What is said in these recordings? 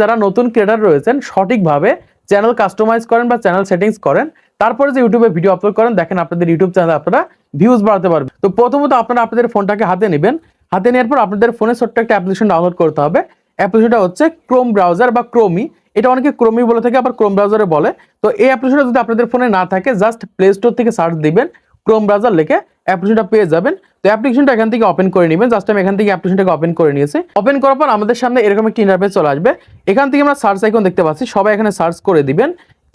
যারা নতুন ক্রিয়েটর রয়েছেন সঠিকভাবে চ্যানেল কাস্টমাইজ করেন বা চ্যানেল সেটিংস করেন, তারপরে যে ইউটিউবে ভিডিও আপলোড করেন, দেখেন আপনাদের ইউটিউব চ্যানেলে আপনারা ভিউজ বাড়াতে পারবেন। তো প্রথমত আপনারা আপনাদের ফোনটাকে হাতে নেবেন। হাতে নেওয়ার পর আপনাদের ফোনে ছোট্ট একটা অ্যাপ্লিকেশন ডাউনলোড করতে হবে। অ্যাপ্লিকেশনটা হচ্ছে ক্রোম ব্রাউজার বা ক্রোমি। এটা অনেকে ক্রোমি বলে থাকে, আবার ক্রোম ব্রাউজারে বলে। তো এই অ্যাপ্লিকেশনটা যদি আপনাদের ফোনে না থাকে, জাস্ট প্লে স্টোর থেকে সার্চ দিবেন ক্রোম ব্রাউজার লিখে, অ্যাপ্লিকেশনটা পেয়ে যাবেন। তো অ্যাপ্লিকেশনটা এখান থেকে ওপেন করে নেবেন। জাস্ট আমি এখান থেকে অ্যাপ্লিকেশনটাকে ওপেন করে নিয়েছি। ওপেন করার পর আমাদের সামনে এরকম একটা ইন্টারফেস চলে আসবে। এখান থেকে আমরা সার্চ আইকন দেখতে পাচ্ছি, সবাই এখানে সার্চ করে দিবেন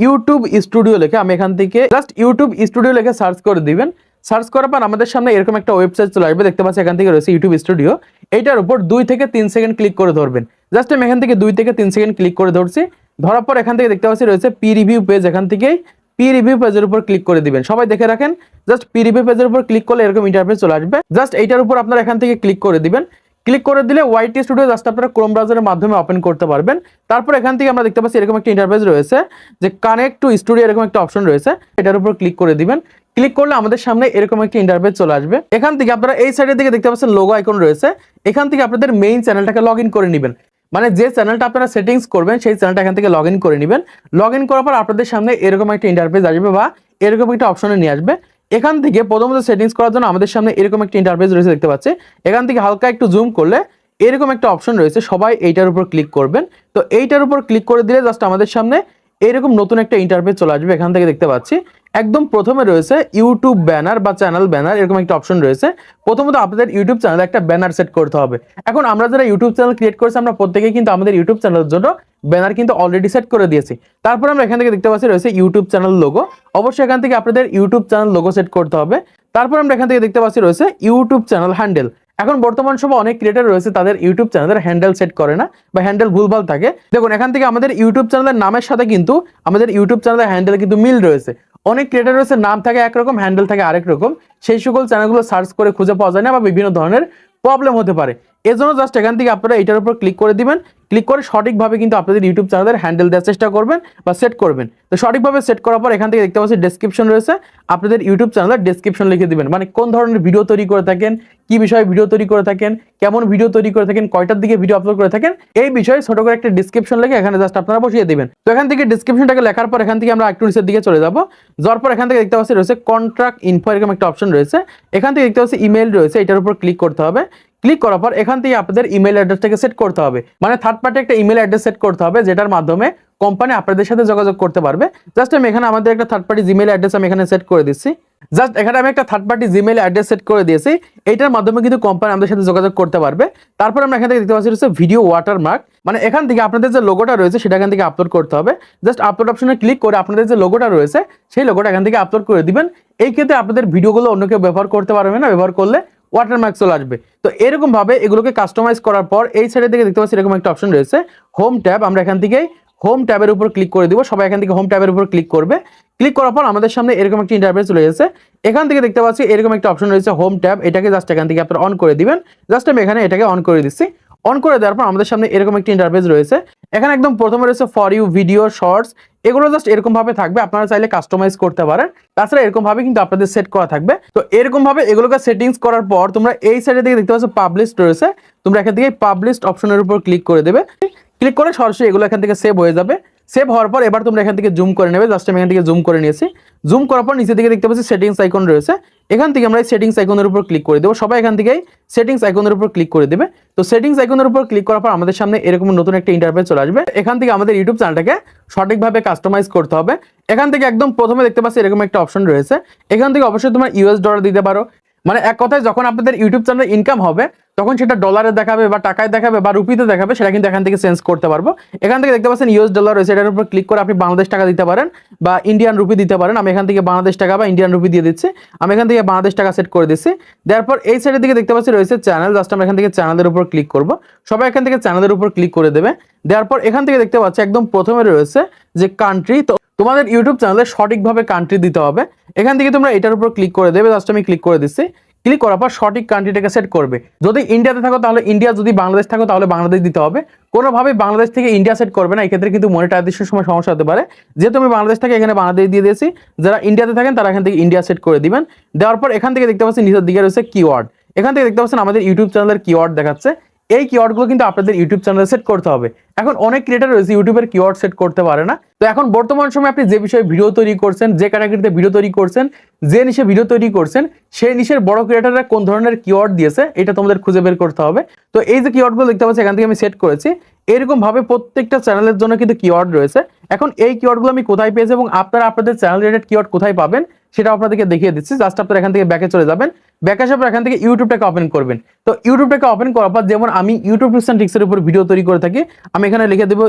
ইউটিউব স্টুডিও লিখে। আমি এখান থেকে জাস্ট ইউটিউব স্টুডিও লিখে সার্চ করে দিবেন। সার্চ করার পর আমাদের সামনে এরকম একটা ওয়েবসাইট চলে আসবে, দেখতে পাচ্ছি এখান থেকে রয়েছে ইউটিউব স্টুডিও। এইটার উপর 2 থেকে 3 সেকেন্ড ক্লিক করে ধরবেন। জাস্ট আমি এখান থেকে 2 থেকে 3 সেকেন্ড ক্লিক করে ধরছি। ধরার পর এখান থেকে দেখতে পাচ্ছি রয়েছে পি রিভিউ পেজ। এখান থেকেই পি রিভিউ পেজের উপর ক্লিক করে দিবেন। সবাই দেখে রাখেন, জাস্ট পি রিভিউ পেজের উপর ক্লিক করলে এরকম ইন্টারফেস চলে আসবে। জাস্ট এইটার উপর আপনারা এখান থেকে ক্লিক করে দিবেন। ক্লিক করে দিলে ওয়াইটি স্টুডিও জাস্ট আপনারা ক্রোম ব্রাউজারের মাধ্যমে ওপেন করতে পারবেন। তারপর এখান থেকে আমরা দেখতে পাচ্ছি এরকম একটা ইন্টারফেস রয়েছে, যে কানেক্ট টু স্টুডিও এরকম একটা অপশন রয়েছে। এটার উপর ক্লিক করে দিবেন। ক্লিক করলে আমাদের সামনে এরকম একটা ইন্টারফেস চলে আসবে। এখান থেকে আপনারা এই সাইডের দিকে দেখতে পাচ্ছেন লোগো আইকন রয়েছে। এখান থেকে আপনাদের মেইন চ্যানেলটাকে লগ ইন করে নেবেন। মানে যে চ্যানেলটা আপনারা সেটিংস করবেন সেই চ্যানেলটা এখান থেকে লগ ইন করে নেবেন। লগ ইন করার পর আপনাদের সামনে এরকম একটা ইন্টারফেস আসবে বা এরকম একটা অপশনে নিয়ে আসবে। এখান থেকে প্রথমত সেটিংস করার জন্য আমাদের সামনে এরকম একটা ইন্টারফেস রয়েছে, দেখতে পাচ্ছি। এখান থেকে হালকা একটু জুম করলে এরকম একটা অপশন রয়েছে, সবাই এইটার উপর ক্লিক করবেন। তো এইটার উপর ক্লিক করে দিলে জাস্ট আমাদের সামনে এরকম নতুন একটা ইন্টারফেস চলে আসবে। এখান থেকে দেখতে পাচ্ছি একদম প্রথমে রয়েছে ইউটিউব ব্যানার বা চ্যানেল ব্যানার, এরকম একটা অপশন রয়েছে। প্রথমত আপনাদের ইউটিউব চ্যানেলে একটা ব্যানার সেট করতে হবে। এখন আমরা যারা ইউটিউব চ্যানেল ক্রিয়েট করেছি, আমরা প্রত্যেকেই কিন্তু আমাদের ইউটিউব চ্যানেলের জন্য ব্যানার কিন্তু অলরেডি সেট করে দিয়েছি। তারপর আমরা এখান থেকে দেখতে পাচ্ছি রয়েছে ইউটিউব চ্যানেল লোগো। অবশ্যই এখান থেকে আপনাদের ইউটিউব চ্যানেল লোগো সেট করতে হবে। তারপর আমরা এখান থেকে দেখতে পাচ্ছি রয়েছে ইউটিউব চ্যানেল হ্যান্ডেল। এখন বর্তমান সময় অনেক ক্রিয়েটর রয়েছে তাদের ইউটিউব চ্যানেলের হ্যান্ডেল সেট করে না বা হ্যান্ডেল ভুলভাল থাকে। দেখুন এখান থেকে আমাদের ইউটিউব চ্যানেলের নামের সাথে কিন্তু আমাদের ইউটিউব চ্যানেলের হ্যান্ডেল কিন্তু মিল রয়েছে। অনেক ক্রিয়েটর রয়েছে নাম থাকে একরকম, হ্যান্ডেল থাকে আরেক রকম। সেই সকল চ্যানেলগুলো সার্চ করে খুঁজে পাওয়া যায় না বা বিভিন্ন ধরনের প্রবলেম হতে পারে। এজন্য জাস্ট এখান থেকে আপনারা এটার উপর ক্লিক করে দিবেন। ক্লিক করে সঠিকভাবে কিন্তু আপনাদের ইউটিউব চ্যানেলের হ্যান্ডেল দেওয়ার চেষ্টা করবেন বা সেট করবেন। তো সঠিকভাবে সেট করার পর এখান থেকে দেখতে পাচ্ছি ডেসক্রিপশন রয়েছে, আপনাদের ইউটিউব চ্যানেলের ডেসক্রিপশন লিখে দিবেন। মানে কোন ধরনের ভিডিও তৈরি করে থাকেন, কি বিষয়ে ভিডিও তৈরি করে থাকেন, কেমন ভিডিও তৈরি করে থাকেন, কয়টার দিকে ভিডিও আপলোড করে থাকেন, এই বিষয়ে ছোট করে একটা ডেসক্রিপশন লিখে এখানে জাস্ট আপনারা বসিয়ে দিবেন। তো এখান থেকে ডেসক্রিপশনটাকে লেখার পর এখান থেকে আমরা একটু নিচের দিকে চলে যাব। যাওয়ার পর এখান থেকে দেখতে পাচ্ছি রয়েছে কন্ট্রাক্ট ইনফো এরকম একটা অপশন রয়েছে। এখান থেকে দেখতে পাচ্ছি ইমেল রয়েছে, এটার উপর ক্লিক করতে হবে। ক্লিক করার পর এখান থেকে আপনাদের ইমেল অ্যাড্রেসটাকে সেট করতে হবে। মানে থার্ড পার্টি একটা ইমেল অ্যাড্রেস সেট করতে হবে, যেটার মাধ্যমে কোম্পানি আপনাদের সাথে যোগাযোগ করতে পারবে। জাস্ট আমি এখানে আমাদের একটা থার্ড পার্টি জিমেল অ্যাড্রেস আমি এখানে সেট করে দিচ্ছি। জাস্ট এখানে আমি একটা third party Gmail address set করে দিয়েছি। এইটার মাধ্যমে কিন্তু কোম্পানি আমাদের সাথে যোগাযোগ করতে পারবে। তারপর আমরা এখান থেকে দেখতে পাচ্ছি রয়েছে ভিডিও ওয়াটারমার্ক। মানে এখান থেকে আপনাদের যে লোগোটা রয়েছে সেটা এখান থেকে আপলোড করতে হবে। জাস্ট আপলোড অপশনে ক্লিক করে আপনাদের যে লোগোটা রয়েছে সেই লোগোটা এখান থেকে আপলোড করে দিবেন। এই ক্ষেত্রে আপনাদের ভিডিওগুলো অন্য কেউ ব্যবহার করতে পারবে না, ব্যবহার করলে ওয়াটারমার্ক চলে আসবে। তো এরকম ভাবে এগুলোকে কাস্টমাইজ করার পর এই সাইডের দিকে দেখতে পাচ্ছি এরকম একটা অপশন রয়েছে হোম ট্যাব। আমরা এখান থেকে হোম ট্যাবের উপর ক্লিক করে দিব। সবাই এখান থেকে হোম ট্যাবের উপর ক্লিক করবে। ক্লিক করার পর আমাদের সামনে এরকম একটা ইন্টারফেস চলে এসেছে। এখান থেকে দেখতে পাচ্ছি এরকম একটা অপশন রয়েছে হোম ট্যাব। এটাকে জাস্ট এখান থেকে আপনারা অন করে দিবেন। জাস্ট আমি এখানে এটাকে অন করে দিচ্ছি। অন করে দেওয়ার পর আমাদের সামনে এরকম একটা ইন্টারফেস রয়েছে। এখানে একদম প্রথমে রয়েছে ফর ইউ, ভিডিও, শর্টস। এগুলো জাস্ট এরকম ভাবে থাকবে, আপনারা চাইলে কাস্টমাইজ করতে পারেন। তাছাড়া এরকম ভাবে কিন্তু আপনাদের সেট করা থাকবে। তো এরকম ভাবে এগুলোকে সেটিংস করার পর তোমরা এই সাইডের দিকে দেখতে পাচ্ছ পাবলিশ রয়েছে। তোমরা এখান থেকে পাবলিশ অপশনের উপর ক্লিক করে দেবে। ক্লিক করে সরাসরি এগুলো এখান থেকে সেভ হয়ে যাবে। সেভ হওয়ার পর এবার তোমরা এখান থেকে জুম করে নেবে। জাস্ট আমি এখান থেকে জুম করে নিয়েছি। জুম করার পর নিচের দিকে দেখতে পাচ্ছি সেটিংস আইকন রয়েছে। এখান থেকে আমরা এই সেটিংস আইকনের উপর ক্লিক করে দেবো। সবাই এখান থেকে সেটিংস আইকনের উপর ক্লিক করে দেবে। তো সেটিংস আইকনের উপর ক্লিক করার পর আমাদের সামনে এরকম নতুন একটা ইন্টারফেস চলে আসবে। এখান থেকে আমাদের ইউটিউব চ্যানেলটাকে সঠিকভাবে কাস্টমাইজ করতে হবে। এখান থেকে একদম প্রথমে দেখতে পাচ্ছি এরকম একটা অপশন রয়েছে। এখান থেকে অবশ্যই তোমরা ইউএস ডলার দিতে পারো। মানে এক কথায় যখন আপনাদের ইউটিউব চ্যানেলে ইনকাম হবে তখন সেটা ডলারে দেখাবে বা টাকায় দেখাবে বা রুপিতে দেখাবে, সেটা কিন্তু এখান থেকে চেঞ্জ করতে পারবো। এখান থেকে দেখতে পাচ্ছেন ইউএস ডলার রয়েছে, এটার উপর ক্লিক করে আপনি বাংলাদেশ টাকা দিতে পারেন বা ইন্ডিয়ান রুপি দিতে পারেন। আমি এখান থেকে বাংলাদেশ টাকা বা ইন্ডিয়ান রুপি দিয়ে দিচ্ছি। আমি এখান থেকে বাংলাদেশ টাকা সেট করে দিচ্ছি। দেওয়ার পর এই সাইডের দিকে দেখতে পাচ্ছি রয়েছে চ্যানেল। জাস্ট আমরা এখান থেকে চ্যানেলের উপর ক্লিক করব। সবাই এখান থেকে চ্যানেলের উপর ক্লিক করে দেবে। দেওয়ার পর এখান থেকে দেখতে পাচ্ছি একদম প্রথমে রয়েছে যে কান্ট্রি। তো তোমাদের ইউটিউব চ্যানেলে সঠিকভাবে কান্ট্রি দিতে হবে। এখান থেকে তোমরা এটার উপর ক্লিক করে দেবে। জাস্ট আমি ক্লিক করে দিচ্ছি। ক্লিক করার পর সঠিক কান্ট্রিটাকে সেট করবে। যদি ইন্ডিয়াতে থাকো তাহলে ইন্ডিয়া, যদি বাংলাদেশ থাকো তাহলে বাংলাদেশ দিতে হবে। কোনোভাবে বাংলাদেশ থেকে ইন্ডিয়া সেট করবে না, এক্ষেত্রে কিন্তু মনিটাইজেশনের সময় সমস্যা হতে পারে। যেহেতু আমি বাংলাদেশ থেকে এখানে বাংলাদেশ দিয়ে দিয়েছি, যারা ইন্ডিয়াতে থাকেন তারা এখান থেকে ইন্ডিয়া সেট করে দিবেন। দেওয়ার পর এখান থেকে দেখতে পাচ্ছেন নিচের দিকে রয়েছে কিওয়ার্ড। এখান থেকে দেখতে পাচ্ছেন আমাদের ইউটিউব চ্যানেলের কিওয়ার্ড দেখাচ্ছে। এই কিওয়ার্ডগুলো কিন্তু আপনাদের ইউটিউব চ্যানেলে সেট করতে হবে। এখন অনেক ক্রিয়েটর রয়েছে ইউটিউবের কিওয়ার্ড সেট করতে পারে না। তো এখন বর্তমান সময়ে আপনি যে বিষয়ে ভিডিও তৈরি করছেন, যে ক্যাটাগরিতে ভিডিও তৈরি করছেন, যে নিশে ভিডিও তৈরি করছেন, সেই নিশের বড় ক্রিয়েটররা কোন ধরনের কিওয়ার্ড দিয়েছে এটা তোমাদের খুঁজে বের করতে হবে। তো এই যে কিওয়ার্ডগুলো দেখতে পাচ্ছি এখান থেকে আমি সেট করেছি, এরকম ভাবে প্রত্যেকটা চ্যানেলের জন্য কিন্তু কিওয়ার্ড রয়েছে। এখন এই কিওয়ার্ডগুলো আমি কোথায় পেয়েছি এবং আপনারা আপনাদের চ্যানেল রিলেটেড কিওয়ার্ড কোথায় পাবেন সেটা আপনাদেরকে দেখিয়ে দিচ্ছি। জাস্ট আপনারা এখান থেকে ব্যাকে চলে যাবেন, ব্যাকে আসার পর এখান থেকে ইউটিউবটাকে ওপেন করবেন। তো ইউটিউবটাকে ওপেন করার পর যেমন আমি ইউটিউব টিপস এন্ড ট্রিক্সের উপর ভিডিও তৈরি করে থাকি, আমি এখানে লিখে দেবো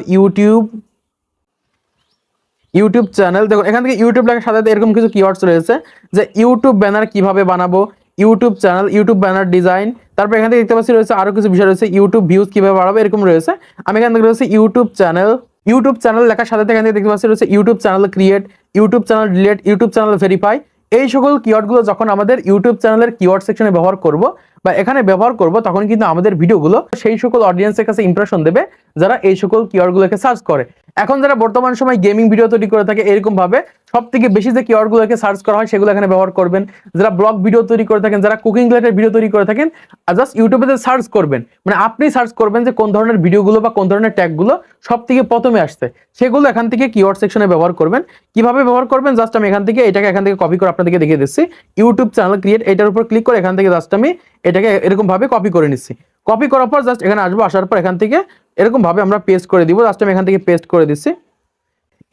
ইউটিউব চ্যানেল। দেখুন এখান থেকে ইউটিউব লেখার সাথে এরকম কিছু কিওয়ার্ডস রয়েছে যে ইউটিউব ব্যানার কিভাবে বানাবো, YouTube channel, YouTube banner design, তারপর এখান থেকে দেখতে পাচ্ছি রয়েছে আরো কিছু বিষয় রয়েছে, ইউটিউব ভিউজ কিভাবে বাড়াবো এরকম রয়েছে। আমি এখান থেকে রয়েছে ইউটিউব চ্যানেল লেখার সাথে এখান থেকে দেখতে পাচ্ছি রয়েছে YouTube channel create, YouTube channel delete, YouTube channel verify. এই সকল কিওয়ার্ডগুলো যখন আমাদের ইউটিউব চ্যানেলের কিওয়ার্ড সেকশনে ব্যবহার করব বা এখানে ব্যবহার করব, তখন কিন্তু আমাদের ভিডিওগুলো সেই সকল অডিয়েন্সের কাছে ইমপ্রেশন দেবে যারা এই সকল কিওয়ার্ডগুলোকে সার্চ করে। এখন যারা বর্তমান সময় গেমিং ভিডিও তৈরি করে থাকে এরকম ভাবে সবথেকে বেশি যে কিওয়ার্ডগুলোকে সার্চ করা হয় সেগুলো এখানে ব্যবহার করবেন। যারা ব্লগ ভিডিও তৈরি করে থাকেন, যারা কুকিং রিলেটেড ভিডিও তৈরি করে থাকেন, জাস্ট ইউটিউবে সার্চ করবেন, মানে আপনি সার্চ করবেন যে কোন ধরনের ভিডিওগুলো বা কোন ধরনের ট্যাগগুলো সবথেকে প্রথমে আসছে, সেগুলো এখান থেকে কিওয়ার্ড সেকশনে ব্যবহার করবেন। কিভাবে ব্যবহার করবেন জাস্ট আমি এখান থেকে কপি করে আপনাদেরকে দেখিয়ে দিচ্ছি। ইউটিউব চ্যানেল ক্রিয়েট এটার উপর ক্লিক করে এখান থেকে জাস্ট আমি এটাকে এরকম ভাবে কপি করে নিচ্ছি। কপি করার পর জাস্ট এখানে আসবো, আসার পর এখান থেকে এরকম ভাবে আমরা পেস্ট করে দিব। জাস্ট আমি এখান থেকে পেস্ট করে দিচ্ছি।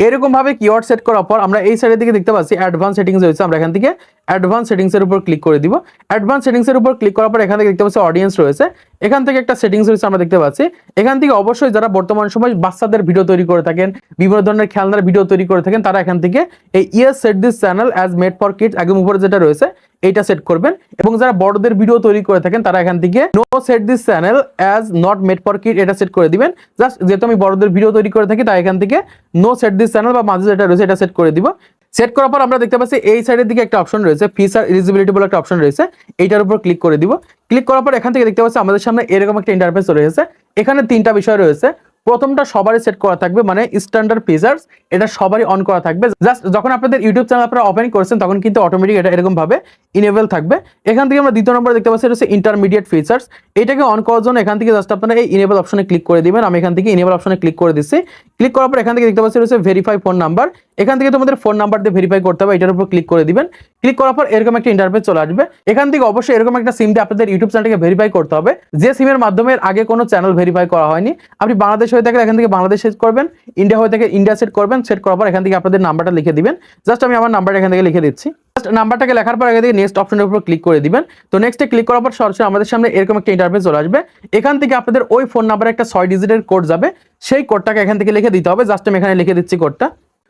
এরকম ভাবে কিওয়ার্ড সেট করার পর আমরা এই সাইডের দিকে দেখতে পাচ্ছি অ্যাডভান্স সেটিংস রয়েছে, আমরা এখান থেকে অ্যাডভান্স সেটিংস এর উপর ক্লিক করে দিব। অ্যাডভান্স সেটিংস এর উপর ক্লিক করার পর এখান থেকে দেখতে পাচ্ছি অডিয়েন্স রয়েছে, এখান থেকে একটা সেটিংস রয়েছে আমরা দেখতে পাচ্ছি। এখান থেকে অবশ্যই যারা বর্তমান সময় বাচ্চাদের ভিডিও তৈরি করে থাকেন, বিভিন্ন ধরনের খেলনার ভিডিও তৈরি করে থাকেন, তারা এখান থেকে এই yes set this channel as made for kids একদম উপরে যেটা রয়েছে এইটা সেট করবেন। এবং যারা বড়দের ভিডিও তৈরি করে থাকেন তারা এখান থেকে no set this channel as not made for kid এটা সেট করে দিবেন। জাস্ট যেহেতু আমি বড়দের ভিডিও তৈরি করে থাকি তাই এখান থেকে নো সেট দিস চ্যানেল বা মাঝে যেটা রয়েছে এটা সেট করে দিব। সেট করার পর আমরা দেখতে পাচ্ছি এই সাইডের দিকে একটা অপশন রয়েছে, ফিচার এলিজিবিলিটি বলে একটা অপশন রয়েছে, এইটার উপর ক্লিক করে দিব। ক্লিক করার পর এখান থেকে দেখতে পাচ্ছি আমাদের সামনে এরকম একটা ইন্টারফেস রয়েছে। এখানে তিনটা বিষয় রয়েছে। প্রথমটা সবারই সেট করা থাকবে, মানে স্ট্যান্ডার্ড ফিচার্স, এটা সবারই অন করা থাকবে। জাস্ট যখন আপনাদের ইউটিউব চ্যানেল আপনারা ওপেন করছেন তখন কিন্তু অটোমেটিক এটা এরকম ভাবে ইনেবল থাকবে। এখান থেকে আমরা দ্বিতীয় নম্বর দেখতে পাচ্ছি এটা হচ্ছে ইন্টারমিডিয়েট ফিচার্স। এটাকে অন করার জন্য এখান থেকে জাস্ট আপনারা এই ইনেবল অপশনে ক্লিক করে দিবেন। আমি এখান থেকে ইনেবল অপশনে ক্লিক করে দিচ্ছি। ক্লিক করার পর এখান থেকে দেখতে পাচ্ছি রয়েছে ভেরিফাই ফোন নাম্বার। এখান থেকে তোমাদের ফোন নাম্বার দিয়ে ভেরিফাই করতে হবে, এটার উপর ক্লিক করে দিবেন। ক্লিক করার পর এরকম একটা ইন্টারফেস চলে আসবে। এখান থেকে অবশ্যই এরকম একটা সিম দিয়ে আপনাদের ইউটিউব চ্যানেলকে ভেরিফাই করতে হবে, যে সিমের মাধ্যমে আগে কোনো চ্যানেল ভেরিফাই করা হয়নি। আপনি বাংলাদেশ হয়ে থাকলে এখান থেকে বাংলাদেশ সেট করবেন, ইন্ডিয়া হয়ে থাকে ইন্ডিয়া সেট করবেন। সেট করার পর এখান থেকে আপনাদের নাম্বারটা লিখে দিবেন। জাস্ট আমি আমার নাম্বারটা এখান থেকে লিখে দিচ্ছি। জাস্ট নাম্বারটাকে লেখার পর এখান থেকে নেক্সট অপশনের উপর ক্লিক করে দিবেন। তো নেক্সটে ক্লিক করার পর সরাসরি আমাদের সামনে এরকম একটা ইন্টারফেস চলে আসবে। এখান থেকে আপনাদের ওই ফোন নাম্বারে একটা 6 ডিজিটের কোড যাবে, সেই কোডটাকে এখান থেকে লিখে দিতে হবে। জাস্ট আমি এখানে লিখে দিচ্ছি কোডটা।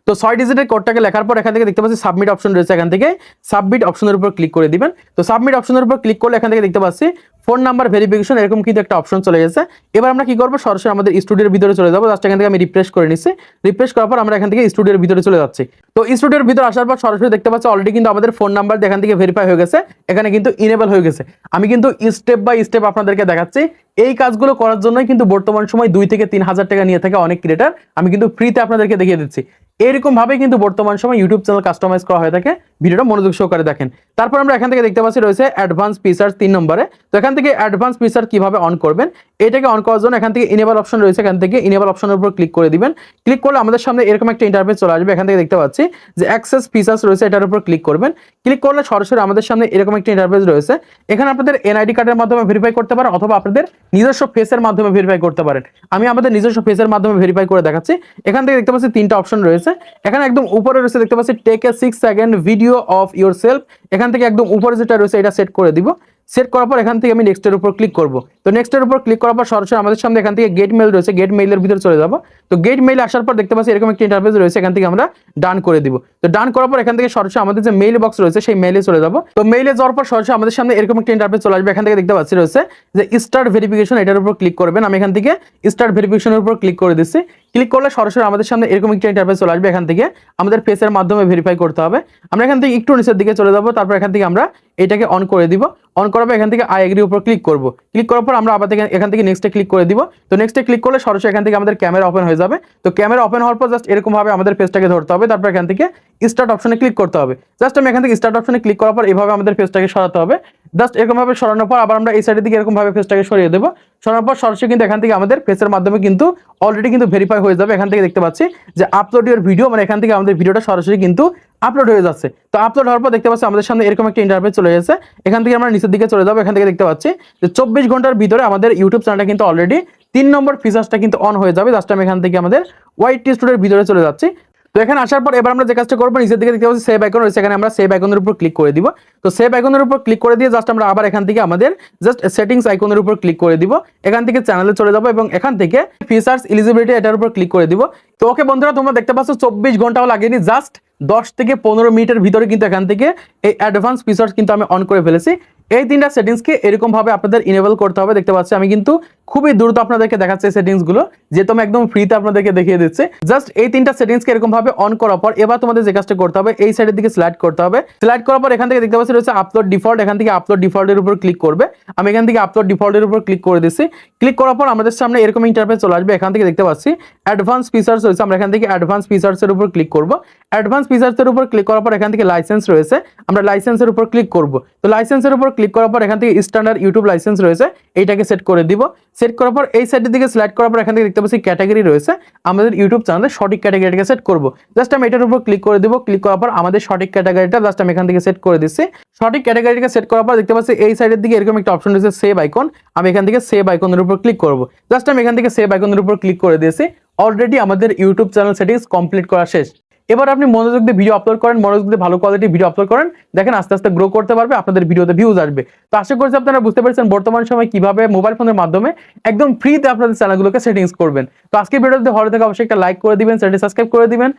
তো 6 ডিজিটের কোডটাকে লেখার পর এখান থেকে দেখতে পাচ্ছি সাবমিট অপশন রয়েছে, এখান থেকে সাবমিট অপশনের উপর ক্লিক করে দিবেন। তো সাবমিট অপশনের উপর ক্লিক করলে এখান থেকে দেখতে পাচ্ছি ফোন নাম্বার ভেরিফিকেশন এরকম কিন্তু একটা অপশন চলে গেছে। এবার আমরা কি করব, সরাসরি আমাদের স্টুডিওর ভিতরে চলে যাব। জাস্ট এখান থেকে আমি রিফ্রেশ করে নিচ্ছি। রিফ্রেশ করার পর আমরা এখান থেকে স্টুডিওর ভিতরে চলে যাচ্ছি। তো স্টুডিওর ভিতরে আসার পর সরাসরি দেখতে পাচ্ছি অলরেডি কিন্তু আমাদের ফোন নাম্বার এখান থেকে ভেরিফাই হয়ে গেছে, এখানে কিন্তু ইনেবল হয়ে গেছে। আমি কিন্তু স্টেপ বাই স্টেপ আপনাদেরকে দেখাচ্ছি। এই কাজগুলো করার জন্যই কিন্তু বর্তমান সময় 2 থেকে 3 হাজার টাকা নিয়ে থাকে অনেক ক্রিয়েটর, আমি কিন্তু ফ্রিতে আপনাদেরকে দেখিয়ে দিচ্ছি। এরকম ভাবে কিন্তু বর্তমান সময় ইউটিউব চ্যানেল কাস্টমাইজ করা হয়ে থাকে। ভিডিওটা মনোযোগ সহকারে দেখেন। তারপর আমরা এখান থেকে দেখতে পাচ্ছি রয়েছে অ্যাডভান্স ফিচার্স 3 নম্বরে। তো এখান থেকে অ্যাডভান্স ফিচার কিভাবে অন করবেন এটাকে অন করার জন্য এখান থেকে ইনেবল অপশন রয়েছে, এখান থেকে ইনেবল অপশনের উপর ক্লিক করে দিবেন। ক্লিক করলে আমাদের সামনে এরকম একটা ইন্টারফেস চলে আসবে। এখান থেকে দেখতে পাচ্ছি যে অ্যাক্সেস ফিচার্স রয়েছে, এটার উপর ক্লিক করবেন। ক্লিক করলে সরাসরি আমাদের সামনে এরকম একটা ইন্টারফেস রয়েছে। এখানে আপনাদের এনআইডি কার্ডের মাধ্যমে ভেরিফাই করতে পারেন অথবা আপনাদের নিজস্ব ফেসের মাধ্যমে ভেরিফাই করতে পারেন। আমি আমাদের নিজস্ব ফেসের মাধ্যমে ভেরিফাই করে দেখাচ্ছি। এখান থেকে দেখতে পাচ্ছি 3টা অপশন রয়েছে। এখানে একদম উপরে রয়েছে দেখতে পাচ্ছি take a 6 second video of yourself. এখান থেকে একদম উপরে যেটা রয়েছে এটা সেট করে দিব। সেট করার পর এখান থেকে আমি নেক্সটের উপর ক্লিক করব। তো নেক্সটের উপর ক্লিক করার পর সরাসরি আমাদের সামনে এখান থেকে গেট মেইল রয়েছে, গেট মেইলের ভিতরে চলে যাব। তো গেট মেইল আসার পর দেখতে পাচ্ছি এরকম একটা ইন্টারফেস রয়েছে, এখান থেকে আমরা ডান করে দিব। তো ডান করার পর এখান থেকে সরাসরি আমাদের যে মেইল বক্স রয়েছে সেই মেইলে চলে যাব। তো মেইলে যাওয়ার পর সরাসরি আমাদের সামনে এরকম একটা ইন্টারফেস চলে আসবে। এখান থেকে দেখতে পাচ্ছি রয়েছে যে স্টার্ট ভেরিফিকেশন, এটার উপর ক্লিক করবেন। আমি এখান থেকে স্টার্ট ভেরিফিকেশনের উপর ক্লিক করে দিচ্ছি। ক্লিক করলে সরাসরি আমাদের সামনে এরকম একটা ইন্টারফেস চলে আসবে। এখান থেকে আমাদের ফেসের মাধ্যমে ভেরিফাই করতে হবে। আমরা এখান থেকে একটু নিচের দিকে চলে যাব। তারপর এখান থেকে আমরা এটাকে অন করে দিব। অন করার পর এখান থেকে আই এগ্রি উপর ক্লিক করব। ক্লিক করার পর আমরা আবার এখান থেকে নেক্সটে ক্লিক করে দিব। তো নেক্সটে ক্লিক করলে সরাসরি এখান থেকে আমাদের ক্যামেরা ওপেন হয়ে যাবে। তো ক্যামেরা ওপেন হওয়ার পর জাস্ট এরকম ভাবে আমাদের পেজটাকে ধরতে হবে। তারপর এখান থেকে স্টার্ট অপশনে ক্লিক করতে হবে। জাস্ট আমি এখান থেকে স্টার্ট অপশনে ক্লিক করার পর এভাবে আমাদের পেজটাকে সরাতে হবে। জাস্ট এরকম ভাবে সরানোর পর আবার আমরা এই সাইডের দিকে এরকম ভাবে পেজটাকে সরিয়ে দেবো। সরানোর পর সরাসরি কিন্তু এখান থেকে আমাদের পেজের মাধ্যমে কিন্তু অলরেডি কিন্তু ভেরিফাই হয়ে যাবে। এখান থেকে দেখতে পাচ্ছি যে আপলোড ইউর ভিডিও, মানে এখান থেকে আমাদের ভিডিওটা সরাসরি কিন্তু আপলোড হয়ে যাচ্ছে। তো আপলোড হওয়ার পর দেখতে পাচ্ছি আমাদের সামনে এরকম একটা ইন্টারফেস চলে এসেছে। এখান থেকে আমরা নিচের দিকে চলে যাবো। এখান থেকে দেখতে পাচ্ছি যে 24 ঘন্টার ভিতরে আমাদের ইউটিউব চ্যানেলটা কিন্তু অলরেডি 3 নম্বর ফিচার্সটা কিন্তু অন হয়ে যাবে। জাস্ট আমি এখান থেকে আমাদের ওয়াইটি স্টুডিওর ভিতরে চলে যাচ্ছি। তো এখানে আসার পর এবার আমরা যে কাজটা করবো, নিচের দিকে দেখতে পাচ্ছি সেভ আইকন রয়েছে, এখানে আমরা সেভ আইকনের উপর ক্লিক করে দিব। তো সেভ আইকনের উপর ক্লিক করে দিয়ে জাস্ট আমরা আবার এখান থেকে আমাদের জাস্ট সেটিংস আইকনের উপর ক্লিক করে দিব। এখান থেকে চ্যানেলে চলে যাব এবং এখান থেকে ফিচার্স এলিজিবিলিটি এটার উপর ক্লিক করে দিব। তো ওকে বন্ধুরা, তোমরা দেখতে পাচ্ছ 24 ঘন্টাও লাগেনি, জাস্ট 10 থেকে 15 মিনিটের ভিতরে কিন্তু এখান থেকে এই অ্যাডভান্স ফিচার্স কিন্তু আমি অন করে ফেলেছি। এই তিনটা সেটিংসকে এরকম ভাবে আপনাদের ইনেবল করতে হবে। দেখতে পাচ্ছি আমি কিন্তু খুবই দ্রুত আপনাদেরকে দেখাচ্ছি সেটিংস গুলো, যেহেতু আমি একদম ফ্রিতে আপনাদেরকে দেখিয়ে দিচ্ছি। জাস্ট এই তিনটা সেটিংসকে এরকম ভাবে অন করার পর এবার তোমাদের যে কাজটা করতে হবে, এই সাইডের দিকে স্লাইড করতে হবে। স্লাইড করার পর এখান থেকে দেখতে পাচ্ছি রয়েছে আপলোড ডিফল্ট, এখান থেকে আপলোড ডিফল্টের উপর ক্লিক করবে। আমি এখান থেকে আপলোড ডিফল্টের উপর ক্লিক করে দিচ্ছি। ক্লিক করার পর আমাদের সামনে এরকম ইন্টারফেস চলে আসবে। এখান থেকে দেখতে পাচ্ছি অ্যাডভান্স ফিচার্স রয়েছে, আমরা এখান থেকে অ্যাডভান্স ফিচার্স এর উপর ক্লিক করব। অ্যাডভান্স ফিচার্স এর উপর ক্লিক করার পর এখান থেকে লাইসেন্স রয়েছে, আমরা লাইসেন্সের উপর ক্লিক করব। তো লাইসেন্সের উপর ক্লিক করার পর এখান থেকে স্ট্যান্ডার্ড ইউটিউব লাইসেন্স রয়েছে, এইটাকে সেট করে দিব। সেট করার পর এই সাইডের দিকে স্লাইড করার পর এখান থেকে দেখতে পাচ্ছি ক্যাটাগরি রয়েছে, আমাদের ইউটিউব চ্যানেলে সঠিক ক্যাটাগরিটাকে সেট করব। জাস্ট আমি এটার উপর ক্লিক করে দিব। ক্লিক করার পর আমাদের সঠিক ক্যাটাগরিটা জাস্ট আমি এখান থেকে সেট করে দিচ্ছি। সঠিক ক্যাটাগরিটাকে সেট করার পর দেখতে পাচ্ছি এই সাইডের দিকে এরকম একটা অপশন রয়েছে সেভ আইকন, আমি এখান থেকে সেভ আইকনের উপর ক্লিক করব। জাস্ট আমি এখান থেকে সেভ আইকনের উপর ক্লিক করে দিয়েছি। অলরেডি আমাদের ইউটিউব চ্যানেল সেটিংস কমপ্লিট করা শেষ। এবার আপনি মনোযোগ দিয়ে ভিডিও আপলোড করেন, মনোযোগ দিয়ে ভালো কোয়ালিটি ভিডিও আপলোড করেন, দেখেন আস্তে আস্তে গ্রো করতে পারবে, আপনাদের ভিডিওতে ভিউজ আসবে। তো আশা করছি আপনারা বুঝতে পেরেছেন বর্তমান সময় কিভাবে মোবাইল ফোনের মাধ্যমে একদম ফ্রিতে আপনাদের চ্যানেলগুলোকে সেটিংস করবেন। তো আজকে ভিডিওতে ভালো থেকে অবশ্যই একটা লাইক করে দিবেন, চ্যানেলটি সাবস্ক্রাইব করে দিবেন।